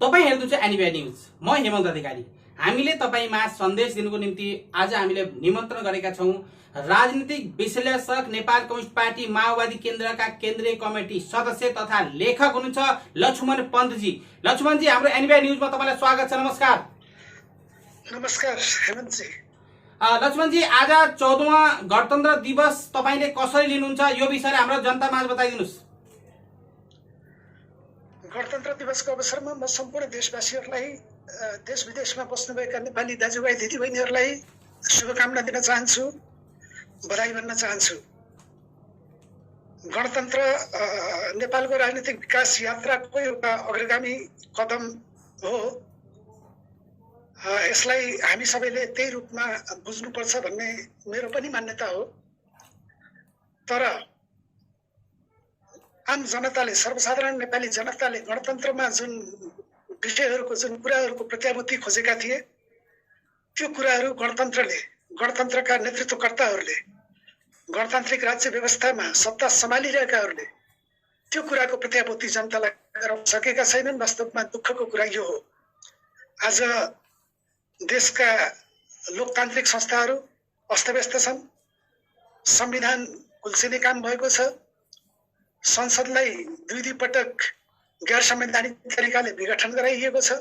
तपाईं हेर्नुहुन्छ एनिबी न्यूज। म हेमन्त अधिकारी। हामीले तपाईमा सन्देश दिनुको निम्ति आज हामीले निमन्त्रण गरेका छौं राजनीतिक विश्लेषक, नेपाल कम्युनिस्ट पार्टी माओवादी केन्द्रका केन्द्रीय कमिटी सदस्य तथा लेखक हुनुहुन्छ लक्ष्मण पन्तजी। लक्ष्मणजी, हाम्रो एनिबी न्यूजमा तपाईलाई स्वागत छ। नमस्कार। नमस्कार हेमन्तजी। लक्ष्मणजी, आज 14वां गणतन्त्र दिवस तपाईले कसरी लिनुहुन्छ यो विषयले हाम्रो जनतामाझ बताइदिनुस्। गणतन्त्र दिवसको अवसरमा म सम्पूर्ण देशवासीहरूलाई, देश विदेशमा बस्नुभएका नेपाली दाजुभाइ दिदीबहिनीहरूलाई शुभकामना दिन चाहन्छु, बधाई भन्न चाहन्छु। गणतन्त्र नेपालको राजनीतिक विकास यात्राको एउटा अग्रगामी कदम हो। यसलाई हामी सबैले त्यही रूपमा बुझ्नुपर्छ भन्ने मेरो पनि मान्यता हो। तर आम जनताले, सर्वसाधारण नेपाली जनताले गणतन्त्रमा जुन विषयहरूको, जुन कुराहरूको प्रत्याभूति खोजेका थिए, त्यो कुराहरू गणतन्त्रका नेतृत्वकर्ताहरूले, गणतान्त्रिक राज्य व्यवस्थामा सत्ता सम्हालिरहेकाहरूले त्यो कुराको प्रत्याभूति जनतालाई गराउन सकेका छैनन्। वास्तवमा दुःखको कुरा यो हो। आज देशका लोकतान्त्रिक संस्थाहरू अस्तव्यस्त छन्। संविधान कुल्सिने काम भएको छ। संसदलाई दुई पटक गैर संवैधानिक तरिकाले विघटन गराइएको छ।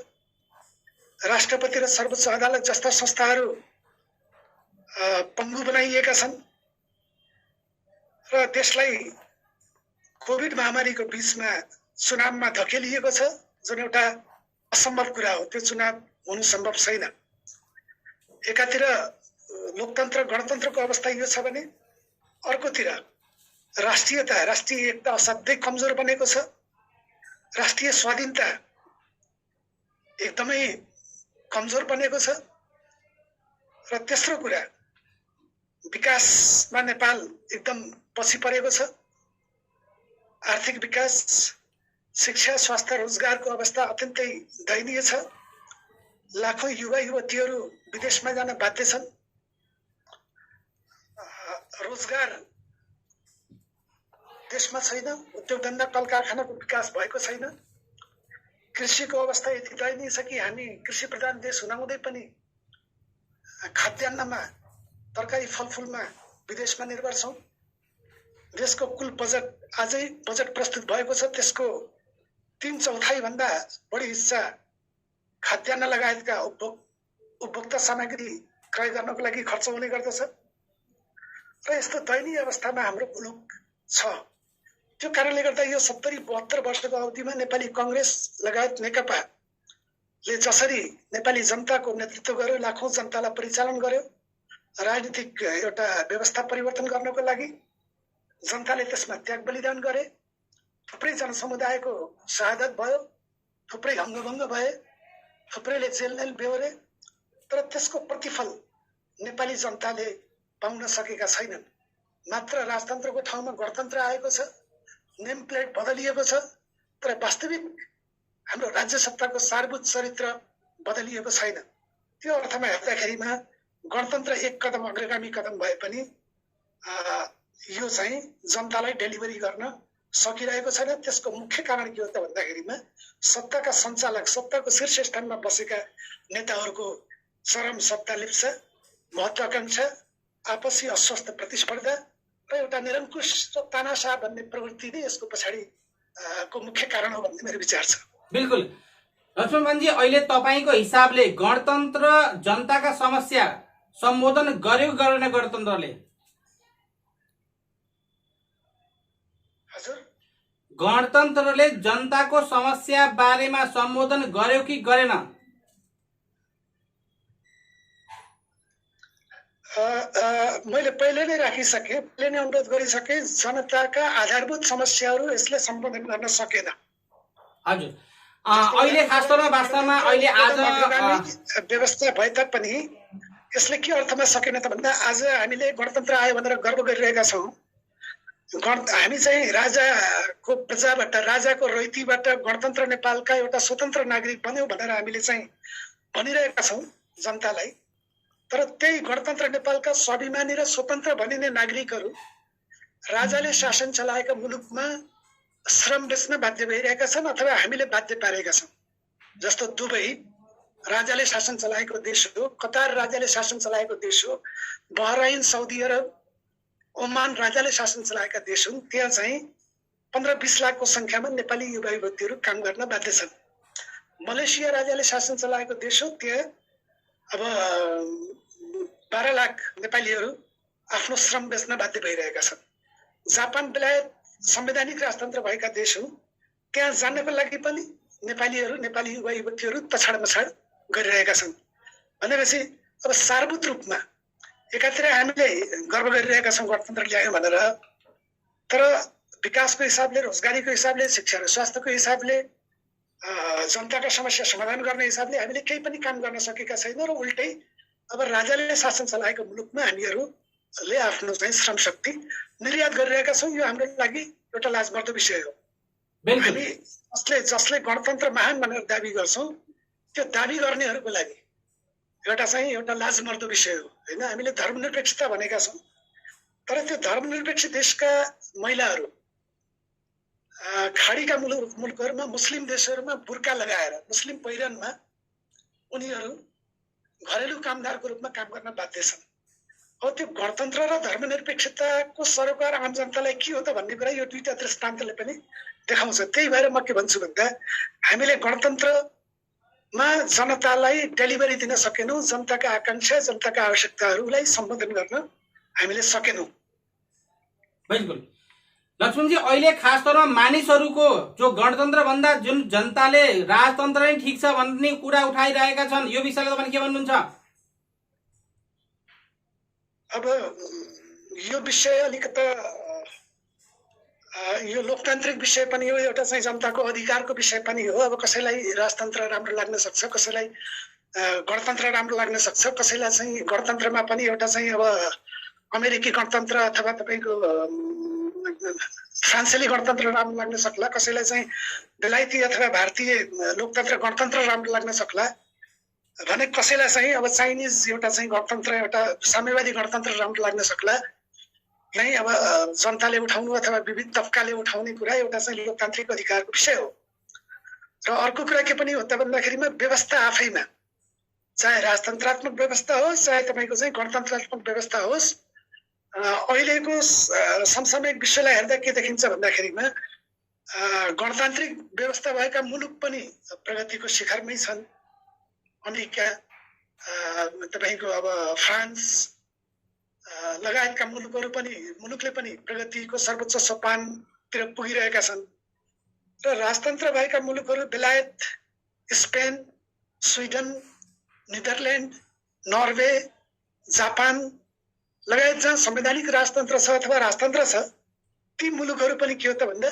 राष्ट्रपति र सर्वोच्च अदालत जस्ता संस्थाहरू पङ्गु बनाइएका छन् र देशलाई कोभिड महामारीको बीचमा चुनावमा धकेलिएको छ, जुन एउटा असम्भव कुरा हो। त्यो चुनाव हुनु सम्भव छैन। एकातिर लोकतन्त्र, गणतन्त्रको अवस्था यो छ भने अर्कोतिर राष्ट्रियता, राष्ट्रिय एकता असाध्यै कमजोर बनेको छ। राष्ट्रिय स्वाधीनता एकदमै कमजोर बनेको छ। र तेस्रो कुरा, विकासमा नेपाल एकदम पछि परेको छ। आर्थिक विकास, शिक्षा, स्वास्थ्य, रोजगारको अवस्था अत्यन्तै दयनीय छ। लाखौं युवा युवतीहरू विदेशमा जान बाध्य छन्। रोजगार देशमा छैन। उद्योग धन्दा, कल कारखानाको विकास भएको छैन। कृषिको अवस्था यति दयनीय छ कि हामी कृषि प्रधान देश हुँदाहुँदै पनि खाद्यान्नमा, तरकारी फलफुलमा विदेशमा निर्भर छौँ। देशको कुल बजेट, आजै बजेट प्रस्तुत भएको छ, त्यसको 3/4 भन्दा बढी हिस्सा खाद्यान्न लगायतका उपभोक्ता सामग्री क्रय गर्नको लागि खर्च हुने गर्दछ। र यस्तो दयनीय अवस्थामा हाम्रो मुलुक छ। त्यो कारणले गर्दा यो 70-72 वर्षको अवधिमा नेपाली कांग्रेस लगायत नेकपाले जसरी नेपाली जनताको नेतृत्व गर्यो, लाखौं जनतालाई परिचालन गर्यो, राजनीतिक एउटा व्यवस्था परिवर्तन गर्नको लागि जनताले त्यसमा त्याग बलिदान गरे। थुप्रै जनसमुदायको शहादत भयो, थुप्रै हङ्गभङ्ग भए, थुप्रैले जेल बेहोरे। तर त्यसको प्रतिफल नेपाली जनताले पाउन सकेका छैनन्। मात्र राजतन्त्रको ठाउँमा गणतन्त्र आएको छ, नेम प्लेट बदलिएको छ, तर वास्तविक हाम्रो राज्य सत्ताको सारभूत चरित्र बदलिएको छैन। त्यो अर्थमा हेर्दाखेरिमा गणतन्त्र एक कदम अग्रगामी कदम भए पनि यो चाहिँ जनतालाई डेलिभरी गर्न सकिरहेको छैन। त्यसको मुख्य कारण के हो त भन्दाखेरिमा सत्ताका सञ्चालक, सत्ताको शीर्ष स्थानमा बसेका नेताहरूको चरम सत्ता लिप्सा, महत्वाकांक्षा, आपसी अस्वस्थ प्रतिस्पर्धा र एउटा निरङ्कुश तानाशाह भन्ने प्रवृत्ति नै यसको पछाडि को मुख्य कारण हो भन्ने मेरो विचार छ। बिल्कुल लक्ष्मणजी, अहिले तपाईको हिसाबले गणतन्त्र जनताका समस्या सम्बोधन गर्यो गरेन गणतन्त्रले? हजुर, गणतन्त्रले जनताको समस्या बारेमा सम्बोधन गर्यो कि गरेन? मैले पहिले नै राखिसके, पहिले नै अनुरोध गरिसके, जनताका आधारभूत समस्याहरू यसले सम्बोधन गर्न सकेन। हजुर, अहिले खास तौरमा वास्तवमा अहिले आज व्यवस्था भए तापनि यसले के अर्थमा सकेन त भन्दा आज हामीले गणतन्त्र आयो भनेर गर्व गरिरहेका छौँ। हामी चाहिँ राजाको प्रजाबाट, राजाको रैतीबाट गणतन्त्र नेपालका एउटा स्वतन्त्र नागरिक बन्यौँ भनेर हामीले चाहिँ भनिरहेका छौँ जनतालाई। तर त्यही गणतन्त्र नेपालका स्वाभिमानी र स्वतन्त्र भनिने नागरिकहरू राजाले शासन चलाएका मुलुकमा श्रम बेच्न बाध्य भइरहेका छन् अथवा हामीले बाध्य पारेका छौँ। जस्तो दुबई राजाले शासन चलाएको देश हो, कतार राजाले शासन चलाएको देश हो, बहराइन, साउदी अरब, ओमान राजाले शासन चलाएका देश हुन्। त्यहाँ चाहिँ 15-20 लाखको संख्यामा नेपाली युवा युवतीहरू काम गर्न बाध्य छन्। मलेसिया राजाले शासन चलाएको देश हो, त्यहाँ अब 12 लाख नेपालीहरू आफ्नो श्रम बेच्न बाध्य भइरहेका छन्। जापान बेलायत संवैधानिक राजतन्त्र भएका देश हुन्, त्यहाँ जानको लागि पनि नेपाली युवा युवतीहरू तछाड मछाड गरिरहेका छन्। भनेपछि अब सार्वभूत रूपमा एकातिर हामीले गर्व गरिरहेका छौँ गणतन्त्र ल्यायौँ भनेर, तर विकासको हिसाबले, रोजगारीको हिसाबले, शिक्षा र स्वास्थ्यको हिसाबले, जनताका समस्या समाधान गर्ने हिसाबले हामीले केही पनि काम गर्न सकेका छैनौँ। र उल्टै अब राजाले शासन चलाएको मुलुकमा हामीहरूले आफ्नो चाहिँ श्रम शक्ति निर्यात गरिरहेका छौँ। यो हाम्रो लागि एउटा लाजमर्दो विषय हो। हामी जसले गणतन्त्र महान भनेर दाबी गर्छौँ, त्यो दाबी गर्नेहरूको लागि एउटा लाजमर्दो विषय हो होइन। हामीले धर्मनिरपेक्षता भनेका छौँ, तर त्यो धर्मनिरपेक्ष देशका महिलाहरू खाडीका मुलुकहरूमा, मुस्लिम देशहरूमा बुर्का लगाएर, मुस्लिम पहिरनमा उनीहरू घरेलु कामदारको रूपमा काम गर्न बाध्य छन्। अब त्यो गणतन्त्र र धर्मनिरपेक्षताको सरोकार आम जनतालाई के हो त भन्ने कुरा यो दुईटा दृष्टान्तले पनि देखाउँछ। त्यही भएर म के भन्छु भन्दा हामीले गणतन्त्रमा जनतालाई डेलिभरी दिन सकेनौँ, जनताका आकांक्षा, जनताका आवश्यकताहरूलाई सम्बोधन गर्न हामीले सकेनौँ। बिल्कुल लक्ष्मणजी, अहिले खास तौरमा मानिसहरूको जो गणतन्त्र भन्दा जुन जनताले राजतन्त्र नै ठिक छ भन्ने कुरा उठाइरहेका छन्, यो विषयमा तपाईले के भन्नुहुन्छ? अब यो विषय अलिकता यो लोकतान्त्रिक विषय पनि हो, एउटा चाहिँ जनताको अधिकारको विषय पनि हो। अब कसैलाई राजतन्त्र राम्रो लाग्न सक्छ, कसैलाई गणतन्त्र राम्रो लाग्न सक्छ, कसैलाई चाहिँ गणतन्त्रमा पनि एउटा चाहिँ अब अमेरिकी गणतन्त्र अथवा तपाईँको फ्रान्सेली गणतन्त्र राम्रो लाग्न सक्ला, कसैलाई चाहिँ बेलायती अथवा भारतीय लोकतन्त्र गणतन्त्र राम्रो लाग्न सक्ला भने कसैलाई चाहिँ अब चाइनिज एउटा चाहिँ गणतन्त्र, एउटा साम्यवादी गणतन्त्र राम्रो लाग्न सक्ला। नै अब जनताले उठाउनु अथवा विविध तबकाले उठाउने कुरा एउटा चाहिँ लोकतान्त्रिक अधिकारको विषय हो। र अर्को कुरा के पनि हो त भन्दाखेरिमा व्यवस्था आफैमा, चाहे राजतन्त्रात्मक व्यवस्था होस् चाहे तपाईँको चाहिँ गणतन्त्रात्मक व्यवस्था होस्, अहिलेको समसामयिक विश्वलाई हेर्दा के देखिन्छ भन्दाखेरिमा गणतान्त्रिक व्यवस्था भएका मुलुक पनि प्रगतिको शिखरमै छन्। अमेरिका, तपाईँको अब फ्रान्स लगायतका मुलुकले पनि प्रगतिको सर्वोच्च सोपानतिर पुगिरहेका छन्। र राजतन्त्र भएका मुलुकहरू बेलायत, Spain, Sweden, Netherlands, Norway, Japan लगायत जहाँ संवैधानिक राजतन्त्र छ अथवा राजतन्त्र छ, ती मुलुकहरू पनि के हो त भन्दा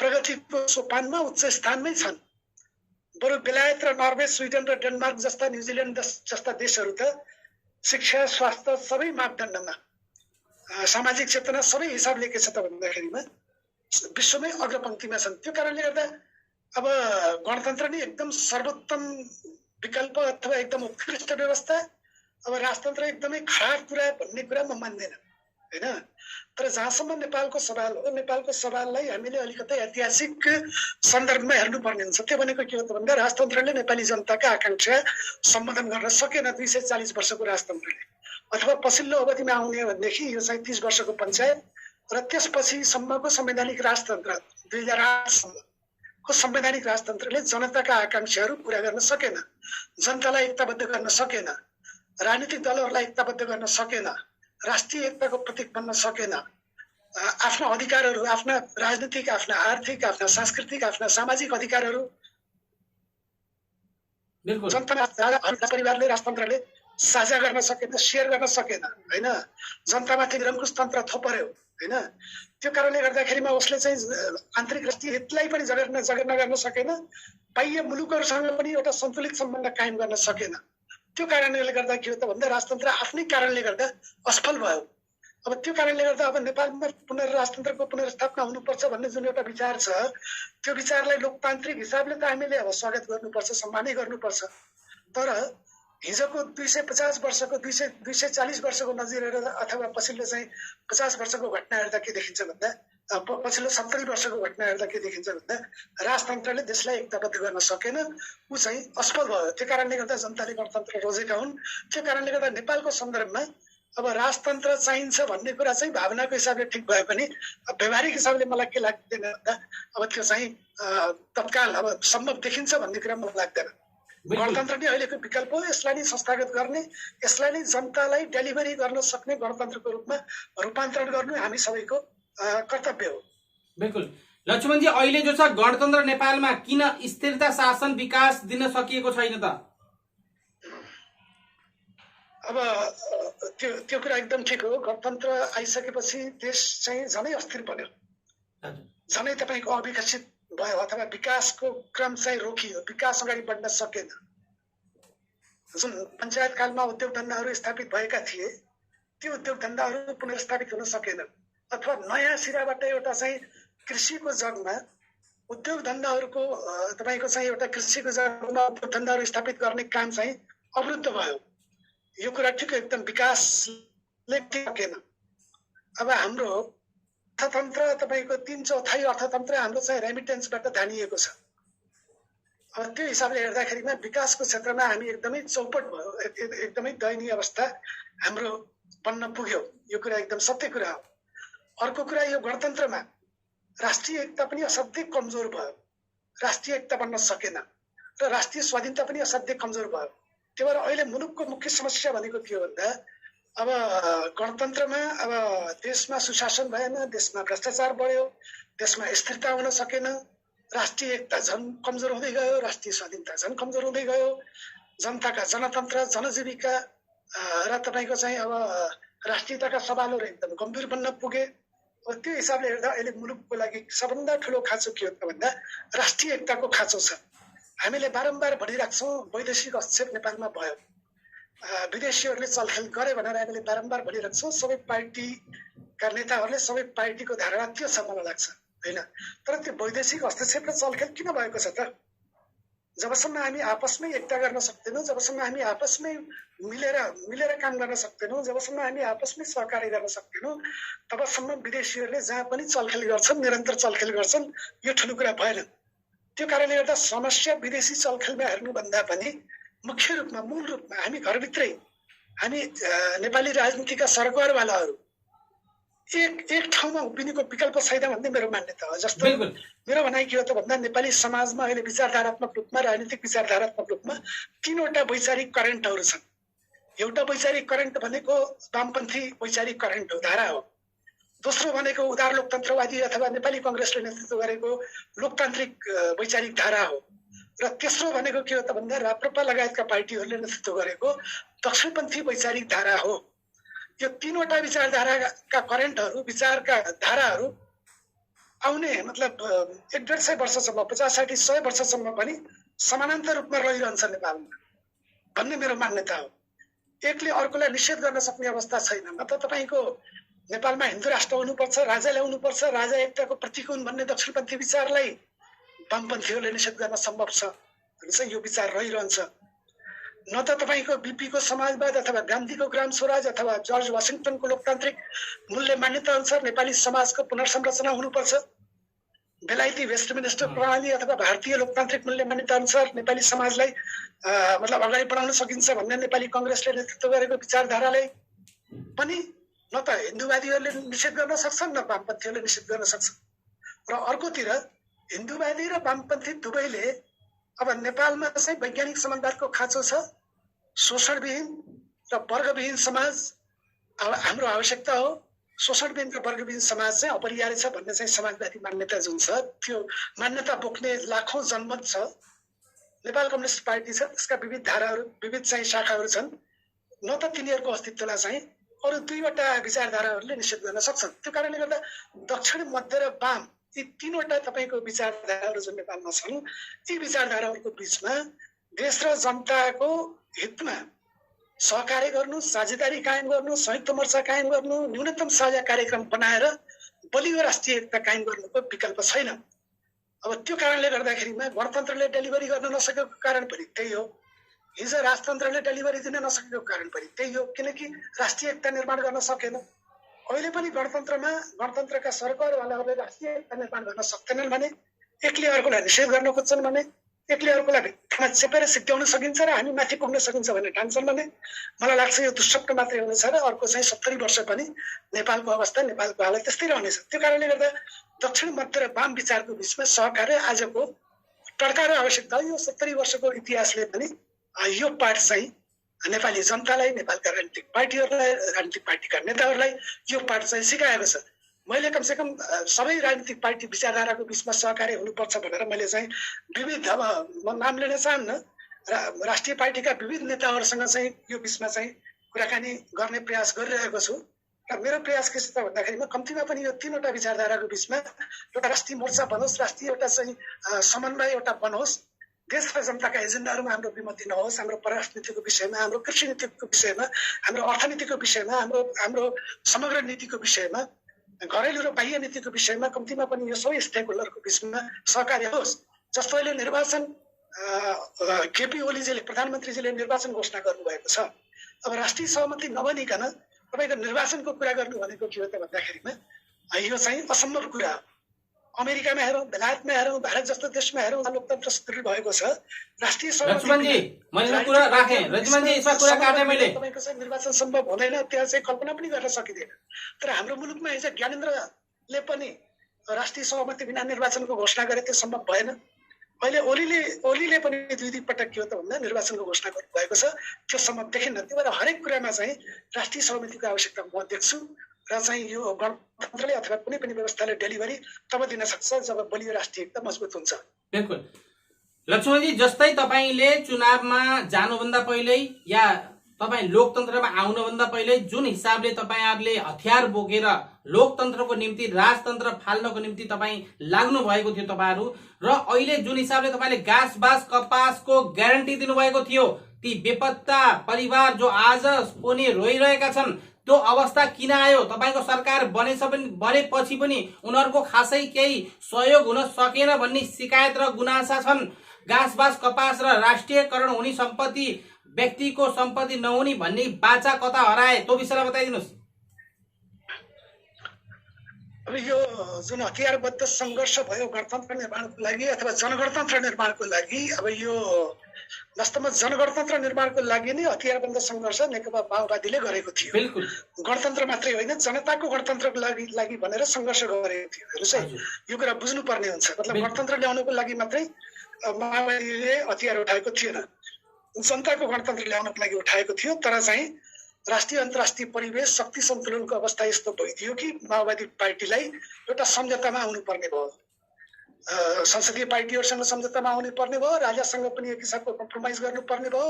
प्रगतिको सोपानमा उच्च स्थानमै छन्। बरु बेलायत र नर्वे, स्विडन र डेनमार्क जस्ता, न्युजिल्यान्ड जस्ता देशहरू त शिक्षा, स्वास्थ्य सबै मापदण्डमा, सामाजिक चेतना सबै हिसाबले के छ त भन्दाखेरिमा विश्वमै अग्रपङ्क्तिमा छन्। त्यो कारणले गर्दा अब गणतन्त्र नै एकदम सर्वोत्तम विकल्प अथवा एकदम उत्कृष्ट व्यवस्था, अब राजतन्त्र एकदमै खराब कुरा भन्ने कुरा म मान्दैन होइन। तर जहाँसम्म नेपालको सवाल हो, नेपालको सवाललाई हामीले अलिकति ऐतिहासिक सन्दर्भमा हेर्नुपर्ने हुन्छ। त्यो भनेको के हो त भन्दा राजतन्त्रले नेपाली जनताका आकांक्षा सम्बोधन गर्न सकेन 240 वर्षको राजतन्त्रले, अथवा पछिल्लो अवधिमा आउने भनेदेखि यो चाहिँ 30 वर्षको पञ्चायत र त्यसपछि सम्मको संवैधानिक राजतन्त्र 2008 सम्मको संवैधानिक राजतन्त्रले जनताका आकांक्षाहरू पूरा गर्न सकेन, जनतालाई एकताबद्ध गर्न सकेन, राजनीतिक दलहरूलाई एकताबद्ध गर्न सकेन, राष्ट्रिय एकताको प्रतीक बन्न सकेन, आफ्ना अधिकारहरू, आफ्ना राजनीतिक, आफ्ना आर्थिक, आफ्ना सांस्कृतिक, आफ्ना सामाजिक अधिकारहरू जनता परिवारले, राजतन्त्रले साझा गर्न सकेन, सेयर गर्न सकेन होइन। जनतामाथि निरङ्कुश तन्त्र थोपर्यो होइन। त्यो कारणले गर्दाखेरिमा उसले चाहिँ आन्तरिक राष्ट्रिय हितलाई पनि जगेर्ना गर्न सकेन, बाह्य मुलुकहरूसँग पनि एउटा सन्तुलित सम्बन्ध कायम गर्न सकेन। त्यो कारणले गर्दा के हो त भन्दा राजतन्त्र आफ्नै कारणले गर्दा असफल भयो। अब त्यो कारणले गर्दा अब नेपालमा राजतन्त्रको पुनर्स्थापना हुनुपर्छ भन्ने जुन एउटा विचार छ, त्यो विचारलाई लोकतान्त्रिक हिसाबले त हामीले अब स्वागत गर्नुपर्छ, सम्मानै गर्नुपर्छ। तर हिजोको 250 वर्षको 240 वर्षको नजिर हेरेर अथवा पछिल्लो चाहिँ 50 वर्षको घटना हेर्दा के देखिन्छ भन्दा पछिल्लो 70 वर्षको घटना हेर्दा के देखिन्छ भन्दा राजतन्त्रले देशलाई एकताबद्ध गर्न सकेन, ऊ चाहिँ असफल भयो। त्यो कारणले गर्दा जनताले गणतन्त्र रोजेका हुन्। त्यो कारणले गर्दा नेपालको सन्दर्भमा अब राजतन्त्र चाहिन्छ भन्ने कुरा चाहिँ भावनाको हिसाबले ठिक भए पनि व्यवहारिक हिसाबले मलाई के लाग्दैन भन्दा अब त्यो चाहिँ तत्काल अब सम्भव देखिन्छ भन्ने कुरा मलाई लाग्दैन। गणतन्त्र नै अहिलेको विकल्प हो। यसलाई नै संस्थागत गर्ने, यसलाई नै जनतालाई डेलिभरी गर्न सक्ने गणतन्त्रको रूपमा रूपान्तरण गर्नु हामी सबैको कर्तव्य हो। बिल्कुल लक्ष्मणजी, अहिले जो छ गणतन्त्र नेपालमा किन स्थिरता शासन विकास दिन सकिएको छैन त? अब त्यो कुरा एकदम ठिक हो। गणतन्त्र आइसकेपछि देश चाहिँ झनै अस्थिर बन्यो, झनै तपाईँको अविकसित भयो अथवा विकासको क्रम चाहिँ रोकियो, विकास अगाडि बढ्न सकेन। जुन पञ्चायत कालमा उद्योग धन्दाहरू स्थापित भएका थिए त्यो उद्योग धन्दाहरू पुनर्स्थापित हुन सकेन, अथवा नयाँ सिराबाट एउटा चाहिँ कृषिको जगमा उद्योग धन्दाहरूको तपाईँको चाहिँ एउटा कृषिको जगमा उद्योग धन्दाहरू स्थापित गर्ने काम चाहिँ अवरुद्ध भयो। यो कुरा ठिक एकदम विकासले सकेन। अब हाम्रो अर्थतन्त्र तपाईँको 3/4 अर्थतन्त्र हाम्रो चाहिँ रेमिटेन्सबाट धानिएको छ। अब त्यो हिसाबले हेर्दाखेरिमा विकासको क्षेत्रमा हामी एकदमै चौपट भयो, एकदमै दयनीय अवस्था हाम्रो बन्न पुग्यो। यो कुरा एकदम सत्य कुरा हो। अर्को कुरा, यो गणतन्त्रमा राष्ट्रिय एकता पनि असाध्यै कमजोर भयो, राष्ट्रिय एकता बन्न सकेन र राष्ट्रिय स्वाधीनता पनि असाध्यै कमजोर भयो। त्यही भएर अहिले मुलुकको मुख्य समस्या भनेको के हो भन्दा अब गणतन्त्रमा अब देशमा सुशासन भएन, देशमा भ्रष्टाचार बढ्यो, देशमा स्थिरता हुन सकेन, राष्ट्रिय एकता झन् कमजोर हुँदै गयो, राष्ट्रिय स्वाधीनता झन् कमजोर हुँदै गयो, जनताका जनतन्त्र जनजीविका र तपाईँको चाहिँ अब राष्ट्रियताका सवालहरू एकदम गम्भीर बन्न पुगे। त्यो हिसाबले हेर्दा अहिले मुलुकको लागि सबभन्दा ठुलो खाँचो के हो त भन्दा राष्ट्रिय एकताको खाँचो छ। हामीले बारम्बार भनिरहेको छौँ वैदेशिक हस्तक्षेप नेपालमा भयो, विदेशीहरूले चलखेल गरे भनेर हामीले बारम्बार भनिरहेको छौँ। सबै पार्टीका नेताहरूले सबै पार्टीको धारणा त्यो छ मलाई लाग्छ, होइन? तर त्यो वैदेशिक हस्तक्षेप र चलखेल किन भएको छ त? जबसम्म हामी आपसमै एकता गर्न सक्दैनौँ, जबसम्म हामी आपसमै मिलेर काम गर्न सक्दैनौँ, जबसम्म हामी आपसमै सहकारी गर्न सक्दैनौँ, तबसम्म विदेशीहरूले जहाँ पनि चलखेल गर्छन्, निरन्तर चलखेल गर्छन्। यो ठुलो कुरा भएन। त्यो कारणले गर्दा समस्या विदेशी चलखेलमा हेर्नुभन्दा पनि मुख्य रूपमा मूल रूपमा हामी घरभित्रै हामी नेपाली राजनीतिका सरकारवालाहरू एक ठाउँमा उभिनुको विकल्प छैन भन्ने मेरो मान्यता हो। जस्तो मेरो भनाइ के हो त भन्दा नेपाली समाजमा अहिले विचारधारात्मक रूपमा, राजनीतिक विचारधारात्मक रूपमा 3वटा वैचारिक करेन्टहरू छन्। एउटा वैचारिक करेन्ट भनेको वामपन्थी वैचारिक करेन्ट हो, धारा हो। दोस्रो भनेको उदार लोकतन्त्रवादी अथवा नेपाली कङ्ग्रेसले नेतृत्व गरेको लोकतान्त्रिक वैचारिक धारा हो। र तेस्रो भनेको के हो त भन्दा राप्रपा लगायतका पार्टीहरूले नेतृत्व गरेको दक्षिणपन्थी वैचारिक धारा हो। यो 3वटा विचारधाराका करेन्टहरू, विचारका धाराहरू आउने मतलब 150 वर्षसम्म, 50-60-100 वर्षसम्म पनि समानान्तर रूपमा रहिरहन्छ नेपालमा भन्ने मेरो मान्यता हो। एकले अर्कोलाई निषेध गर्न सक्ने अवस्था छैन। न त तपाईँको नेपालमा हिन्दू राष्ट्र हुनुपर्छ, राजा ल्याउनुपर्छ, राजा एकताको प्रतीक हुन् भन्ने दक्षिणपन्थी विचारलाई वामपन्थीहरूले निषेध गर्न सम्भव छ भने चाहिँ यो विचार रहिरहन्छ। न त तपाईँको बीपीको समाजवाद अथवा गान्धीको ग्राम स्वराज अथवा जर्ज वासिङटनको लोकतान्त्रिक मूल्य मान्यता अनुसार नेपाली समाजको पुनर्संरचना हुनुपर्छ, बेलायती वेस्टमिनिस्टर प्रणाली अथवा भारतीय लोकतान्त्रिक मूल्य मान्यता अनुसार नेपाली समाजलाई मतलब अगाडि बढाउन सकिन्छ भन्ने नेपाली कङ्ग्रेसले नेतृत्व गरेको विचारधारालाई पनि न त हिन्दूवादीहरूले निषेध गर्न सक्छन्, न वामपन्थीहरूले निषेध गर्न सक्छन्। र अर्कोतिर हिन्दूवादी र वामपन्थी दुवैले अब नेपालमा चाहिँ वैज्ञानिक समाजवादको खाँचो छ, शोषणविहीन र वर्गविहीन समाज हाम्रो आवश्यकता हो। शोषणविहीन र वर्गविहीन समाज चाहिँ अपरिहार्य छ भन्ने चाहिँ समाजवादी मान्यता जुन छ, त्यो मान्यता बोक्ने लाखौं जनमत छ। नेपाल कम्युनिस्ट पार्टी छ, त्यसका विविध धाराहरू, विविध चाहिँ शाखाहरू छन्। न त तिनीहरूको अस्तित्वलाई चाहिँ अरू 2वटा विचारधाराहरूले निषेध गर्न सक्छन्। त्यो कारणले गर्दा दक्षिण, मध्य र वाम यी 3वटा तपाईँको विचारधाराहरू जुन नेपालमा छन्, यी विचारधाराहरूको बिचमा देश र जनताको हितमा सहकार्य गर्नु, साझेदारी कायम गर्नु, संयुक्त मोर्चा कायम गर्नु, न्यूनतम साझा कार्यक्रम बनाएर बलियो राष्ट्रिय एकता कायम गर्नुको विकल्प छैन। अब त्यो कारणले गर्दाखेरिमा गणतन्त्रले डेलिभरी गर्न नसकेको कारण पनि त्यही हो। हिजो राजतन्त्रले डेलिभरी दिन नसकेको कारण पनि त्यही हो, किनकि राष्ट्रिय एकता निर्माण गर्न सकेन। अहिले पनि गणतन्त्रका सरकारवालाहरूले राष्ट्रिय एकता निर्माण गर्न सक्दैनन् भने, एकले अर्कोलाई निषेध गर्न खोज्छन् भने, एकले अर्कोलाई भित्तामा चेपेर सिद्ध्याउन सकिन्छ र हामी माथि पुग्न सकिन्छ भन्ने ठान्छन् भने मलाई लाग्छ यो दुःस्वप्न मात्रै हुनेछ र अर्को चाहिँ 70 वर्ष पनि नेपालको अवस्था, नेपालको हालत त्यस्तै रहनेछ। त्यो कारणले गर्दा दक्षिण मध्य र वाम विचारको बिचमा सहकार्य आजको टड्का र आवश्यकता। यो 70 वर्षको इतिहासले पनि यो पाठ चाहिँ नेपाली जनतालाई, नेपालका राजनीतिक पार्टीहरूलाई, राजनीतिक पार्टीका नेताहरूलाई यो पाठ चाहिँ सिकाएको छ। मैले कमसेकम सबै राजनीतिक पार्टी विचारधाराको बिचमा सहकार्य हुनुपर्छ भनेर मैले चाहिँ विविध, अब म नाम लिन चाहन्न, राष्ट्रिय पार्टीका विविध नेताहरूसँग चाहिँ यो बिचमा चाहिँ कुराकानी गर्ने प्रयास गरिरहेको छु। र मेरो प्रयास के छ त भन्दाखेरिमा कम्तीमा पनि यो 3वटा विचारधाराको बिचमा एउटा राष्ट्रिय मोर्चा बनोस्, राष्ट्रिय एउटा चाहिँ समन्वय एउटा बनोस्, देश र जनताका एजेन्डाहरूमा हाम्रो विमति नहोस्, हाम्रो परराष्ट्र नीतिको विषयमा, हाम्रो कृषि नीतिको विषयमा, हाम्रो अर्थनीतिको विषयमा, हाम्रो समग्र नीतिको विषयमा, घरेलु र बाह्य नीतिको विषयमा कम्तीमा पनि यो सबै स्टेक होल्डरको बिचमा सहकार्य होस्। जस्तो अहिले निर्वाचन केपी ओलीजीले, प्रधानमन्त्रीजीले निर्वाचन घोषणा गर्नुभएको छ। अब राष्ट्रिय सहमति नबनिकन तपाईँको निर्वाचनको कुरा गर्नु भनेको के हो त भन्दाखेरिमा यो चाहिँ असम्भव कुरा हो। अमेरिकामा हेरौँ, बेलायतमा हेरौँ, भारत जस्तो देशमा हेरौँ, लोकतन्त्र सुदृढ भएको छ। राष्ट्रिय तपाईँको चाहिँ निर्वाचन सम्भव हुँदैन, त्यहाँ चाहिँ कल्पना पनि गर्न सकिँदैन। तर हाम्रो मुलुकमा हिजो ज्ञानेन्द्रले पनि राष्ट्रिय सहमति बिना निर्वाचनको घोषणा गरे, त्यो सम्भव भएन। अहिले ओलीले पनि दुई पटक के हो त भन्दा निर्वाचनको घोषणा गर्नुभएको छ, त्यो सम्भव देखिन्न। त्यही भएर हरेक कुरामा चाहिँ राष्ट्रिय सहमतिको आवश्यकता म देख्छु र चाहिँ यो गणतन्त्रले अथवा कुनै पनि व्यवस्थाले डेलिभरी तब दिन सक्छ जब बलियो राष्ट्रिय एकता मजबुत हुन्छ। बिल्कुल लक्ष्मणजी, जस्तै तपाईले चुनावमा जानुभन्दा पहिल्यै या तपाईँ लोकतन्त्रमा आउनुभन्दा पहिल्यै जुन हिसाबले तपाईहरुले हतियार बोकेर लोकतन्त्रको निम्ति, राजतन्त्र फाल्नको निम्ति तपाईँ लाग्नु भएको थियो तपाईहरु, र अहिले जुन हिसाबले तपाईले घाँस बास कपासको ग्यारेन्टी दिनुभएको थियो, ती बेपत्ता परिवार जो आज पनि रोइरहेका छन्, त्यो अवस्था किन आयो? तपाईको सरकार बनेपछि पनि उनीहरूको खासै केही सहयोग हुन सकेन भन्ने शिकायत र गुनासा छन्। घाँस बास कपास र राष्ट्रियकरण हुने सम्पत्ति व्यक्तिको सम्पत्ति नहुने भन्ने बाचा कता हराए, त्यो विषयलाई बताइदिनुस्। अब यो जुन हतियारबद्ध संघर्ष भयो गणतन्त्र निर्माणको लागि अथवा जनगणतन्त्र निर्माणको लागि, अब यो वास्तवमा जनगणतन्त्र निर्माणको लागि नै हतियारबद्ध संघर्ष नेकपा माओवादीले गरेको थियो। बिल्कुल गणतन्त्र मात्रै होइन, जनताको गणतन्त्रको लागि भनेर संघर्ष गरेको थियो। हेर्नुस् है, यो कुरा बुझ्नुपर्ने हुन्छ। मतलब गणतन्त्र ल्याउनको लागि मात्रै माओवादीले हतियार उठाएको थिएन, जनताको गणतन्त्र ल्याउनको लागि उठाएको थियो। तर चाहिँ राष्ट्रिय अन्तर्राष्ट्रिय परिवेश शक्ति सन्तुलनको अवस्था यस्तो भइदियो कि माओवादी पार्टीलाई एउटा सम्झौतामा आउनुपर्ने भयो, संसदीय पार्टीहरूसँग सम्झौतामा आउनु पर्ने भयो, राजासँग पनि एक हिसाबको कम्प्रोमाइज गर्नुपर्ने भयो,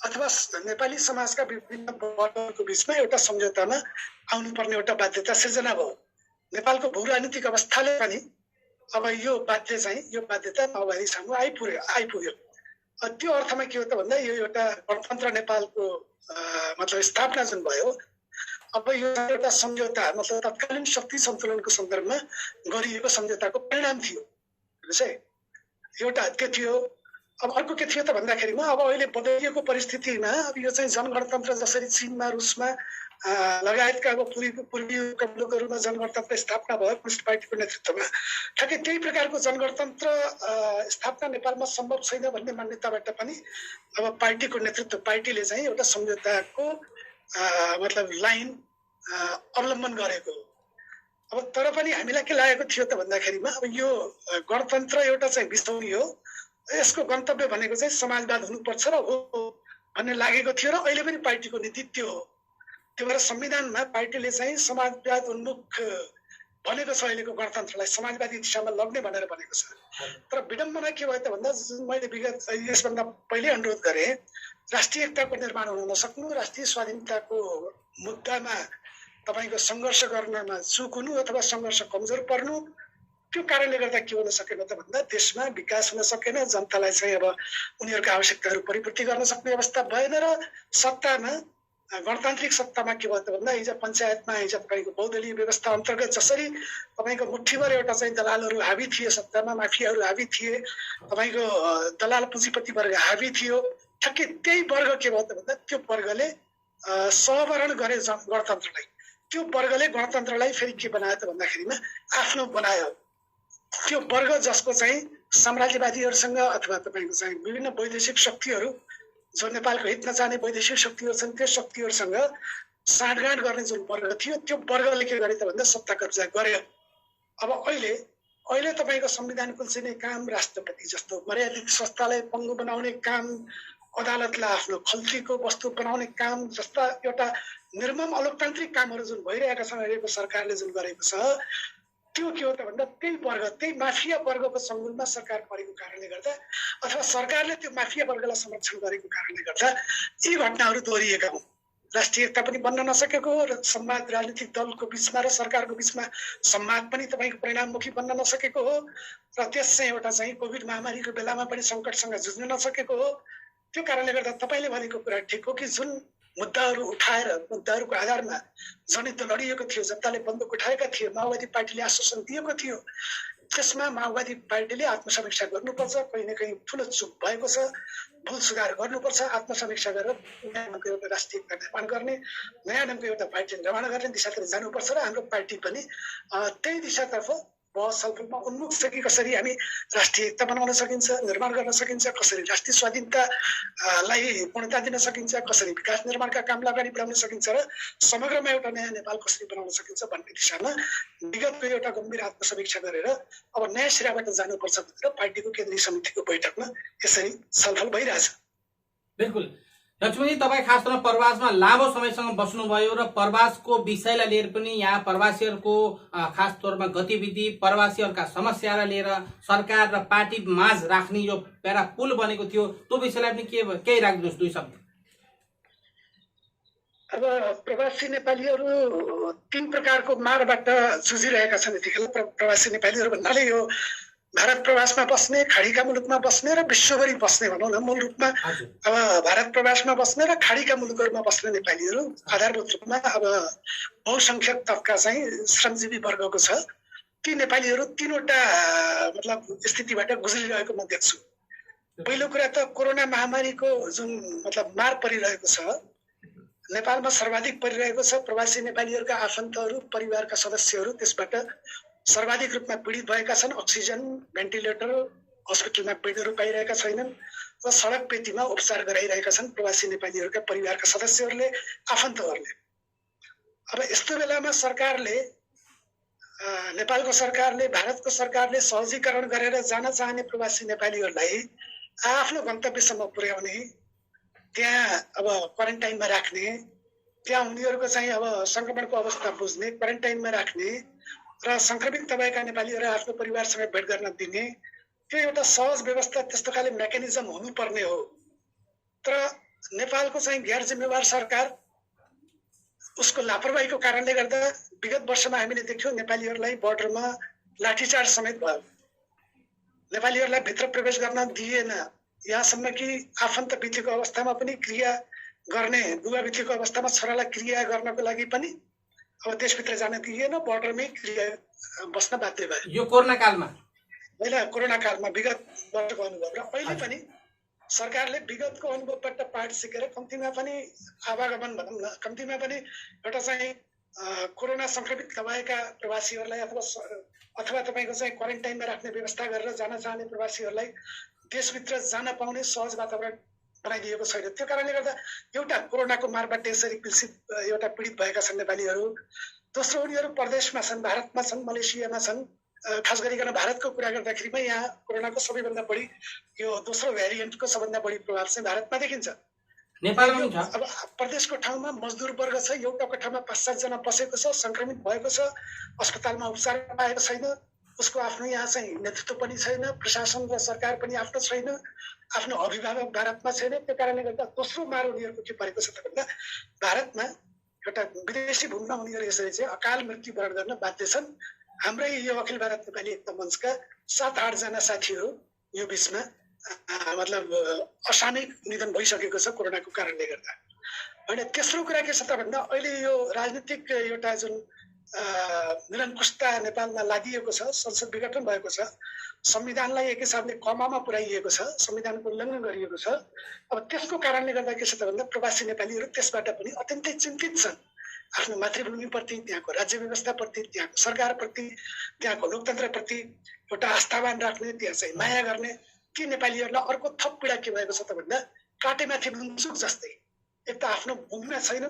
अथवा नेपाली समाजका विभिन्न वर्गहरूको बिचमा एउटा सम्झौतामा आउनुपर्ने एउटा बाध्यता सिर्जना भयो। नेपालको भू राजनीतिक अवस्थाले पनि अब यो बाध्यता माओवादी सामु आइपुग्यो। त्यो अर्थमा के हो त भन्दा यो एउटा गणतन्त्र नेपालको मतलब स्थापना जुन भयो, अब यो एउटा सम्झौता मतलब तत्कालीन शक्ति सन्तुलनको सन्दर्भमा गरिएको सम्झौताको परिणाम थियो। एउटा के थियो। अब अर्को के थियो त भन्दाखेरिमा अब अहिले बदलिएको परिस्थितिमा अब यो चाहिँ जनगणतन्त्र जसरी चीनमा, रुसमा लगायतका अब पूर्वी मुलुकहरूमा जनगणतन्त्र स्थापना भयो कम्युनिस्ट पार्टीको नेतृत्वमा, ठ्याक्कै त्यही प्रकारको जनगणतन्त्र स्थापना नेपालमा सम्भव छैन भन्ने मान्यताबाट पनि अब पार्टीले चाहिँ एउटा सम्झौताको मतलब लाइन अवलम्बन गरेको। अब तर पनि हामीलाई के लागेको थियो त भन्दाखेरिमा अब यो गणतन्त्र एउटा चाहिँ बिस्तौनी हो, यसको गन्तव्य भनेको चाहिँ समाजवाद हुनुपर्छ र हो भन्ने लागेको थियो र अहिले पनि पार्टीको नीति त्यो हो। त्यो भएर संविधानमा पार्टीले चाहिँ समाजवाद उन्मुख भनेको छ, अहिलेको गणतन्त्रलाई समाजवादी दिशामा लग्ने भनेर भनेको छ। तर विडम्बना के भयो त भन्दा मैले विगत यसभन्दा पहिले अनुरोध गरेँ, राष्ट्रिय एकताको निर्माण हुन नसक्नु, राष्ट्रिय स्वाधीनताको मुद्दामा तपाईको सङ्घर्ष गर्नमा चुक हुनु अथवा सङ्घर्ष कमजोर पर्नु, त्यो कारणले गर्दा के हुन सकेन त भन्दा देशमा विकास हुन सकेन, जनतालाई चाहिँ अब उनीहरूका आवश्यकताहरू परिपूर्ति गर्न सक्ने अवस्था भएन र सत्तामा गणतान्त्रिक सत्तामा के भयो त भन्दा हिजो पञ्चायतमा हिजो तपाईँको बहुदलीय व्यवस्था अन्तर्गत जसरी तपाईँको मुठीभर एउटा चाहिँ दलालहरू हावी थिए, सत्तामा माफियाहरू हावी थिए, तपाईँको दलाल पुँजीपति वर्ग हावी थियो, ठ्याक्कै त्यही वर्ग के भयो त भन्दा त्यो वर्गले सहवरण गरे गणतन्त्रलाई। त्यो वर्गले गणतन्त्रलाई फेरि के बनायो त भन्दाखेरिमा आफ्नो बनायो। त्यो वर्ग जसको चाहिँ साम्राज्यवादीहरूसँग अथवा तपाईँको चाहिँ विभिन्न वैदेशिक शक्तिहरू जो नेपालको हित नचाहने वैदेशिक शक्तिहरू छन् त्यो शक्तिहरूसँग साँठगाँठ गर्ने जुन वर्ग थियो त्यो वर्गले के गरे त भन्दा सत्ता कब्जा गर्यो। अब अहिले तपाईँको संविधानको चाहिँ काम राष्ट्रपति जस्तो मर्यादित संस्थालाई पङ्गु बनाउने काम, अदालतलाई आफ्नो खल्तीको वस्तु बनाउने काम जस्ता एउटा निर्मम अलोकतान्त्रिक कामहरू जुन भइरहेका छन् अहिलेको सरकारले जुन गरेको छ त्यो के हो त भन्दा त्यही वर्ग त्यही माफिया वर्गको सङ्गुलमा सरकार परेको कारणले गर्दा अथवा सरकारले त्यो माफिया वर्गलाई संरक्षण गरेको कारणले गर्दा यी घटनाहरू दोहोरिएका हुन्। राष्ट्रिय एकता पनि बन्न नसकेको हो र संवाद राजनीतिक दलको बिचमा र सरकारको बिचमा संवाद पनि तपाईँको परिणाममुखी बन्न नसकेको हो र त्यस चाहिँ एउटा चाहिँ कोभिड महामारीको बेलामा पनि सङ्कटसँग जुझ्न नसकेको हो। त्यो कारणले गर्दा तपाईँले भनेको कुरा ठिक हो कि जुन मुद्दाहरू उठाएर मुद्दाहरूको आधारमा जनयुद्ध लडिएको थियो, जनताले बन्दुक उठाएका थिए, माओवादी पार्टीले आश्वासन दिएको थियो, त्यसमा माओवादी पार्टीले आत्मसमीक्षा गर्नुपर्छ, कहीँ न कहीँ ठुलो चुक भएको छ, भुल सुधार गर्नुपर्छ, आत्मसमीक्षा गरेर नयाँ ढङ्गको एउटा राष्ट्रिय एकता निर्माण गर्ने, नयाँ ढङ्गको एउटा पार्टी निर्माण गर्ने दिशातिर जानुपर्छ र हाम्रो पार्टी पनि त्यही दिशातर्फ बहस छलफलमा उन्मुख छ कि कसरी हामी राष्ट्रिय एकता बनाउन सकिन्छ, निर्माण गर्न सकिन्छ, कसरी राष्ट्रिय स्वाधीनतालाई पूर्णता दिन सकिन्छ, कसरी विकास निर्माणका कामलाई अगाडि बढाउन सकिन्छ र समग्रमा एउटा नयाँ नेपाल कसरी बनाउन सकिन्छ भन्ने दिशामा विगतको एउटा गम्भीर आत्मसमीक्षा गरेर अब नयाँ सिराबाट जानुपर्छ भनेर पार्टीको केन्द्रीय समितिको बैठकमा यसरी छलफल भइरहेछ। बिल्कुल लक्ष्मणजी, तपाईँ खास तौरमा प्रवासमा लामो समयसम्म बस्नुभयो र प्रवासको विषयलाई लिएर पनि यहाँ प्रवासीहरूको खास तौरमा गतिविधि, प्रवासीहरूका समस्यालाई लिएर सरकार र पार्टी माझ राख्ने यो प्यारा पुल बनेको थियो, त्यो विषयलाई पनि केही राखिदिनुहोस् दुई शब्द। अब प्रवासी नेपालीहरू तीन प्रकारको मारबाट जुझिरहेका छन् यतिखेर। प्रवासी नेपालीहरू भन्नाले यो भारत प्रवासमा बस्ने, खाडीका मुलुकमा बस्ने र विश्वभरि बस्ने भनौँ न। मूल रूपमा अब भारत प्रवासमा बस्ने र खाडीका मुलुकहरूमा बस्ने नेपालीहरू आधारभूत रूपमा अब बहुसंख्यक तबका चाहिँ श्रमजीवी वर्गको छ। ती नेपालीहरू तीनवटा मतलब स्थितिबाट गुज्रिरहेको म देख्छु। पहिलो कुरा त कोरोना महामारीको जुन मतलब मार परिरहेको छ, नेपालमा सर्वाधिक परिरहेको छ। प्रवासी नेपालीहरूका आफन्तहरू, परिवारका सदस्यहरू त्यसबाट सर्वाधिक रूपमा पीडित भएका छन्। अक्सिजन, भेन्टिलेटर, हस्पिटलमा बेडहरू पाइरहेका छैनन् र सडक पेटीमा उपचार गराइरहेका छन् प्रवासी नेपालीहरूका परिवारका सदस्यहरूले, आफन्तहरूले। अब यस्तो बेलामा सरकारले, नेपालको सरकारले, भारतको सरकारले सहजीकरण गरेर जान चाहने प्रवासी नेपालीहरूलाई आफ्नो गन्तव्यसम्म पुर्याउने, त्यहाँ अब क्वारेन्टाइनमा राख्ने, त्यहाँ उनीहरूको चाहिँ अब संक्रमणको अवस्था बुझ्ने, क्वारेन्टाइनमा राख्ने र संक्रमित भएका नेपालीहरू आफ्नो परिवारसँग भेट गर्न दिने, त्यो एउटा सहज व्यवस्था त्यस्तो खाले मेकानिजम हुनुपर्ने हो। तर नेपालको चाहिँ गैर जिम्मेवार सरकार, उसको लापरवाहीको कारणले गर्दा विगत वर्षमा हामीले देख्यौँ नेपालीहरूलाई बोर्डरमा लाठीचार्ज समेत भयो। नेपालीहरूलाई भित्र प्रवेश गर्न दिएन। यहाँसम्म कि आफन्त बितेको अवस्थामा पनि क्रिया गर्ने, बुवा बितेको अवस्थामा छोरालाई क्रिया गर्नको लागि पनि अब देशभित्र जान दिएन, बोर्डरमै क्रिया बस्न बाध्य भयो। यो कोरोना कालमा होइन, कोरोना कालमा विगत वर्षको अनुभव र अहिले पनि सरकारले विगतको अनुभवबाट पाठ सिकेर कम्तीमा पनि आवागमन भनौँ न, कम्तीमा पनि एउटा चाहिँ कोरोना संक्रमित नभएका प्रवासीहरूलाई अथवा तपाईँको चाहिँ क्वारेन्टाइनमा राख्ने व्यवस्था गरेर जान चाहने प्रवासीहरूलाई देशभित्र जान पाउने सहज वातावरण बनाइदिएको छैन। त्यो कारणले गर्दा एउटा कोरोनाको मारबाट यसरी एउटा पीडित भएका छन् नेपालीहरू। दोस्रो, उनीहरू परदेशमा छन्, भारतमा छन्, मलेसियामा छन्। खास गरिकन भारतको कुरा गर्दाखेरिमा यहाँ कोरोनाको सबैभन्दा बढी यो दोस्रो भ्यारिएन्टको सबभन्दा बढी प्रभाव चाहिँ भारतमा देखिन्छ। नेपालमा छ। अब प्रदेशको ठाउँमा मजदुर वर्ग छ, एउटा कोठामा 5-7 जना बसेको छ, संक्रमित भएको छ, अस्पतालमा उपचार पाएको छैन, उसको आफ्नो यहाँ चाहिँ नेतृत्व पनि छैन, प्रशासन र सरकार पनि आफ्नो छैन, आफ्नो अभिभावक भारतमा छैन। त्यो कारणले गर्दा दोस्रो मार उनीहरूको के परेको छ त भन्दा भारतमा एउटा विदेशी भूमिमा उनीहरू यसरी चाहिँ अकाल मृत्युवरण गर्न बाध्य छन्। हाम्रै यो अखिल भारत नेपाली एकता मञ्चका 7-8 जना साथीहरू यो बिचमा मतलब असामयिक निधन भइसकेको छ कोरोनाको कारणले गर्दा। होइन, तेस्रो कुरा के छ त भन्दा अहिले यो राजनीतिक एउटा जुन निरङ्कुशता नेपालमा लादिएको छ, संसद विघटन भएको छ, संविधानलाई एक हिसाबले कमामा पुर्याइएको छ, संविधानको उल्लङ्घन गरिएको छ। अब त्यसको कारणले गर्दा के छ त भन्दा प्रवासी नेपालीहरू त्यसबाट पनि अत्यन्तै चिन्तित छन्। आफ्नो मातृभूमिप्रति, त्यहाँको राज्य व्यवस्थाप्रति, त्यहाँको सरकारप्रति, त्यहाँको लोकतन्त्रप्रति एउटा आस्थावान राख्ने, त्यहाँ चाहिँ माया गर्ने ती नेपालीहरूलाई अर्को थप पीडा के भएको छ त भन्दा काटेमाथि नुनचुक जस्तै एक त आफ्नो भूमिमा छैन,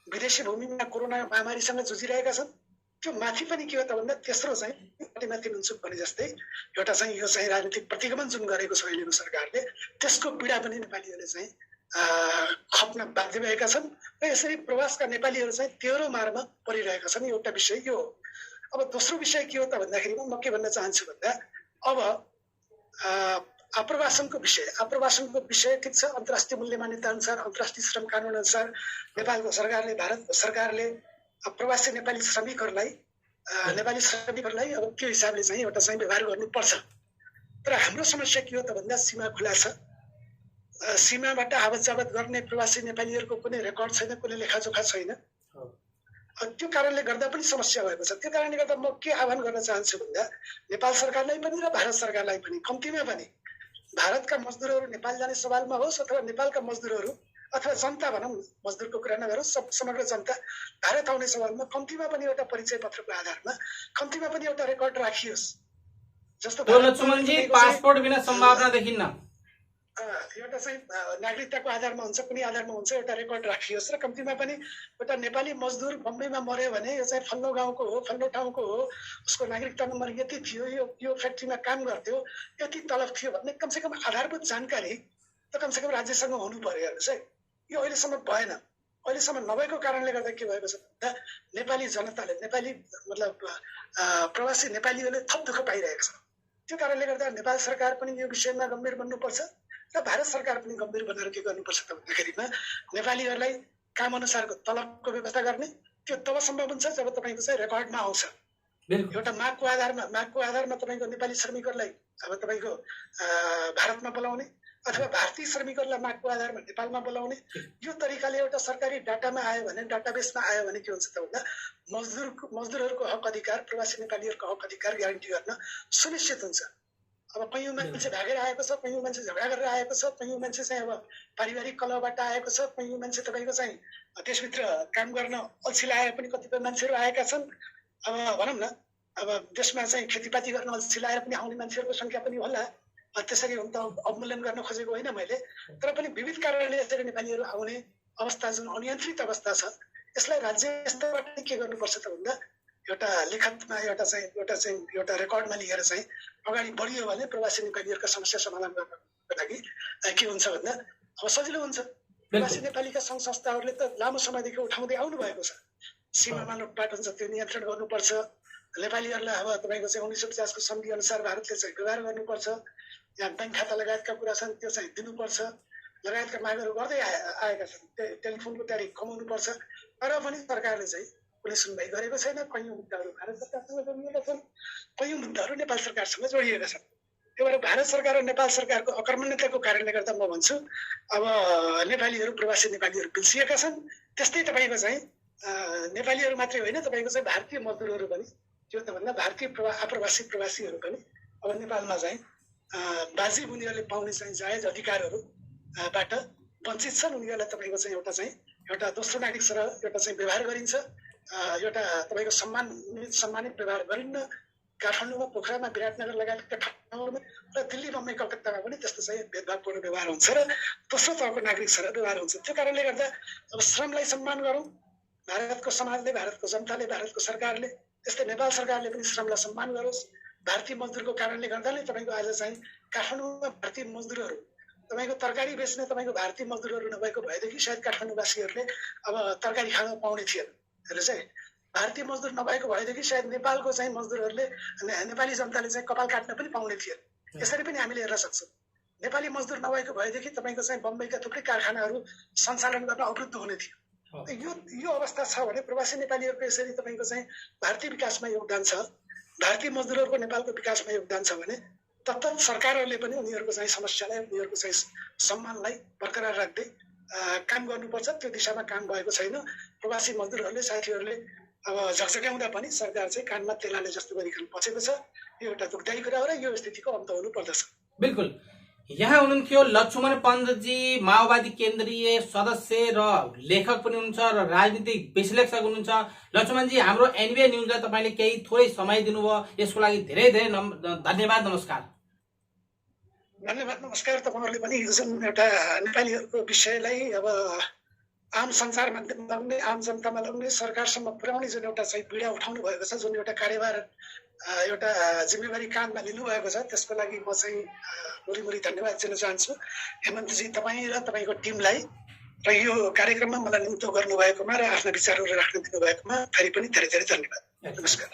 विदेशी भूमिमा कोरोना महामारीसँग जुझिरहेका छन्, त्यो माथि पनि के हो त भन्दा तेस्रो चाहिँ काटेमाथि नुनचुक भने जस्तै एउटा चाहिँ यो चाहिँ राजनीतिक प्रतिगमन जुन गरेको छ अहिलेको सरकारले त्यसको पीडा पनि नेपालीहरूले चाहिँ खप्न बाध्य भएका छन् र यसरी प्रवासका नेपालीहरू चाहिँ तेह्रो मारमा परिरहेका छन्। एउटा विषय यो। अब दोस्रो विषय के हो त भन्दाखेरिमा म के भन्न चाहन्छु भन्दा अब आप्रवासनको विषय ठिक छ, अन्तर्राष्ट्रिय मूल्य मान्यता अनुसार, अन्तर्राष्ट्रिय श्रम कानुन अनुसार नेपालको सरकारले, भारत सरकारले प्रवासी नेपाली श्रमिकहरूलाई अब त्यो हिसाबले चाहिँ एउटा चाहिँ व्यवहार गर्नुपर्छ। तर हाम्रो समस्या के हो त भन्दा सीमा खुला छ, सीमाबाट आवत जावत गर्ने प्रवासी नेपालीहरूको कुनै रेकर्ड छैन, कुनै लेखाजोखा छैन। त्यो कारणले गर्दा पनि समस्या भएको छ। त्यो कारणले गर्दा म के आह्वान गर्न चाहन्छु भन्दा नेपाल सरकारलाई पनि र भारत सरकारलाई पनि कम्तीमा पनि भारतका मजदुरहरू नेपाल जाने सवालमा होस् अथवा नेपालका मजदुरहरू अथवा जनता भनौँ, मजदुरको कुरा नगरौँ, समग्र जनता भारत आउने सवालमा कम्तीमा पनि एउटा परिचय पत्रको आधारमा कम्तीमा पनि एउटा रेकर्ड राखियोस्। जस्तो पासपोर्ट बिना सम्भावना देखिन्न, एउटा चाहिँ नागरिकताको आधारमा हुन्छ, कुनै आधारमा हुन्छ, एउटा रेकर्ड राखियोस् र कम्तीमा पनि एउटा नेपाली मजदुर बम्बईमा मर्यो भने यो चाहिँ फल्लो गाउँको हो, फल्लो ठाउँको हो, उसको नागरिकता नम्बर यति थियो, यो फ्याक्ट्रीमा काम गर्थ्यो, यति तलब थियो भन्ने कमसेकम आधारभूत जानकारी त कमसेकम राज्यसँग हुनु पर्यो। हेर्नुहोस् है, यो अहिलेसम्म भएन। अहिलेसम्म नभएको कारणले गर्दा के भएको छ भन्दा नेपाली जनताले, नेपाली मतलब प्रवासी नेपालीहरूले थप दुःख पाइरहेको छ। त्यो कारणले गर्दा नेपाल सरकार पनि यो विषयमा गम्भीर बन्नुपर्छ र भारत सरकार पनि गम्भीर बनेर के गर्नुपर्छ त भन्दाखेरिमा नेपालीहरूलाई काम अनुसारको तलबको व्यवस्था गर्ने। त्यो तब सम्भव हुन्छ जब तपाईँको चाहिँ रेकर्डमा आउँछ। एउटा मागको आधारमा तपाईँको नेपाली श्रमिकहरूलाई अब तपाईँको भारतमा बोलाउने अथवा भारतीय श्रमिकहरूलाई मागको आधारमा नेपालमा बोलाउने, यो तरिकाले एउटा सरकारी डाटामा आयो भने, डाटाबेसमा आयो भने के हुन्छ त भन्दा मजदुरहरूको हक अधिकार, प्रवासी नेपालीहरूको हक अधिकार ग्यारेन्टी गर्न सुनिश्चित हुन्छ। अब कैयौँ मान्छे भागेर आएको छ, कैयौँ मान्छे झगडा गरेर आएको छ, कैयौँ मान्छे चाहिँ अब पारिवारिक कलहबाट आएको छ, कैयौँ मान्छे तपाईँको चाहिँ त्यसभित्र काम गर्न अल्छी लागेर पनि कतिपय मान्छेहरू आएका छन्। अब भनौँ न, अब देशमा चाहिँ खेतीपाती गर्न अल्छी लागेर पनि आउने मान्छेहरूको सङ्ख्या पनि होला। त्यसरी त अवमूल्यन गर्न खोजेको होइन मैले, तर पनि विविध कारणले यसरी नेपालीहरू आउने अवस्था जुन अनियन्त्रित अवस्था छ, यसलाई राज्य स्तरबाट के गर्नुपर्छ त भन्दा एउटा लिखतमा एउटा रेकर्डमा लिएर चाहिँ अगाडि बढियो भने प्रवासी नेपालीहरूका समस्या समाधान गर्नको लागि के हुन्छ भन्दा अब सजिलो हुन्छ। प्रवासी नेपालीका सङ्घ संस्थाहरूले त लामो समयदेखि उठाउँदै आउनु भएको छ। सीमामा लुटपाट हुन्छ, त्यो नियन्त्रण गर्नुपर्छ। नेपालीहरूलाई अब तपाईँको चाहिँ 1950 को सन्धि अनुसार भारतले चाहिँ व्यवहार गर्नुपर्छ। यहाँ ब्याङ्क खाता लगायतका कुरा छन्, त्यो चाहिँ दिनुपर्छ। लगायतका मागहरू गर्दै आएका छन्। टेलिफोनको ट्यारिफ कमाउनुपर्छ। तर पनि सरकारले चाहिँ कुनै सुनवाई गरेको छैन। कैयौँ मुद्दाहरू भारत सरकारसँग जोडिएका छन्, कैयौँ मुद्दाहरू नेपाल सरकारसँग जोडिएका छन्। त्यही भएर भारत सरकार र नेपाल सरकारको अकर्मण्यताको कारणले गर्दा म भन्छु अब नेपालीहरू, प्रवासी नेपालीहरू पिल्सिएका छन्। त्यस्तै तपाईँको चाहिँ नेपालीहरू मात्रै होइन, तपाईँको चाहिँ भारतीय मजदुरहरू पनि, त्यो त भन्दा भारतीय आप्रवासी प्रवासीहरू पनि अब नेपालमा चाहिँ वाजिब उनीहरूले पाउने चाहिँ जायज अधिकारहरूबाट वञ्चित छन्। उनीहरूलाई तपाईँको चाहिँ एउटा दोस्रो नागरिक सर एउटा चाहिँ व्यवहार गरिन्छ, एउटा तपाईँको सम्मानित व्यवहार गरिन्न। काठमाडौँमा, पोखरामा, विराटनगर लगायतका ठाउँहरूमा र दिल्ली, बम्बई, कलकत्तामा पनि त्यस्तो चाहिँ भेदभावपूर्ण व्यवहार हुन्छ र दोस्रो तहको नागरिक सर व्यवहार हुन्छ। त्यो कारणले गर्दा अब श्रमलाई सम्मान गरौँ। भारतको समाजले, भारतको जनताले, भारतको सरकारले, त्यस्तै नेपाल सरकारले पनि श्रमलाई सम्मान गरोस्। भारतीय मजदुरको कारणले गर्दा नै तपाईँको आज चाहिँ काठमाडौँमा भारतीय मजदुरहरू, तपाईँको तरकारी बेच्ने तपाईँको भारतीय मजदुरहरू नभएको भएदेखि सायद काठमाडौँवासीहरूले अब तरकारी खान पाउने थिएन। हेर्नुहोस् है, भारतीय मजदुर नभएको भएदेखि सायद नेपालको चाहिँ मजदुरहरूले, नेपाली जनताले चाहिँ कपाल काट्न पनि पाउने थिएन। यसरी पनि हामीले हेर्न सक्छौँ। नेपाली मजदुर नभएको भएदेखि तपाईँको चाहिँ बम्बईका थुप्रै कारखानाहरू सञ्चालन गर्न अवरुद्ध हुने थियो। यो अवस्था छ भने प्रवासी नेपालीहरूको यसरी तपाईँको चाहिँ भारतीय विकासमा योगदान छ, भारतीय मजदुरहरूको नेपालको विकासमा योगदान छ भने तत्त सरकारहरूले पनि उनीहरूको चाहिँ समस्यालाई, उनीहरूको चाहिँ सम्मानलाई बरकरार राख्दै काम गर्नुपर्छ। त्यो दिशामा काम भएको छैन। प्रवासी मजदुरहरूले, साथीहरूले अब झकझक्याउँदा पनि सरकार चाहिँ कानमा तेलाले जस्तो गरिकन बसेको छ। यो एउटा दुःखदायी कुरा हो र यो स्थितिको अन्त हुनु पर्दछ। बिल्कुल, यहाँ हुनुहुन्थ्यो लक्ष्मण पन्तजी, माओवादी केन्द्रीय सदस्य र लेखक पनि हुनुहुन्छ र राजनीतिक विश्लेषक हुनुहुन्छ। लक्ष्मणजी, हाम्रो एनबीए न्यूजलाई तपाईँले केही थोरै समय दिनुभयो, यसको लागि धेरै धेरै धन्यवाद। नमस्कार। धन्यवाद, नमस्कार। तपाईँहरूले पनि यो जुन एउटा नेपालीहरूको विषयलाई अब आम सञ्चार माध्यममा ल्याउने, आम जनतामा ल्याउने, सरकारसम्म पुर्याउने जुन एउटा चाहिँ पीडा उठाउनु भएको छ, जुन एउटा कार्यभार एउटा जिम्मेवारी काममा लिनुभएको छ, त्यसको लागि म चाहिँ मुरी धन्यवाद दिन चाहन्छु हेमन्तजी, तपाईँ र तपाईँको टिमलाई, र यो कार्यक्रममा मलाई निम्तो गर्नुभएकोमा र आफ्ना विचारहरू राख्न दिनुभएकोमा फेरि पनि धेरै धेरै धन्यवाद। नमस्कार।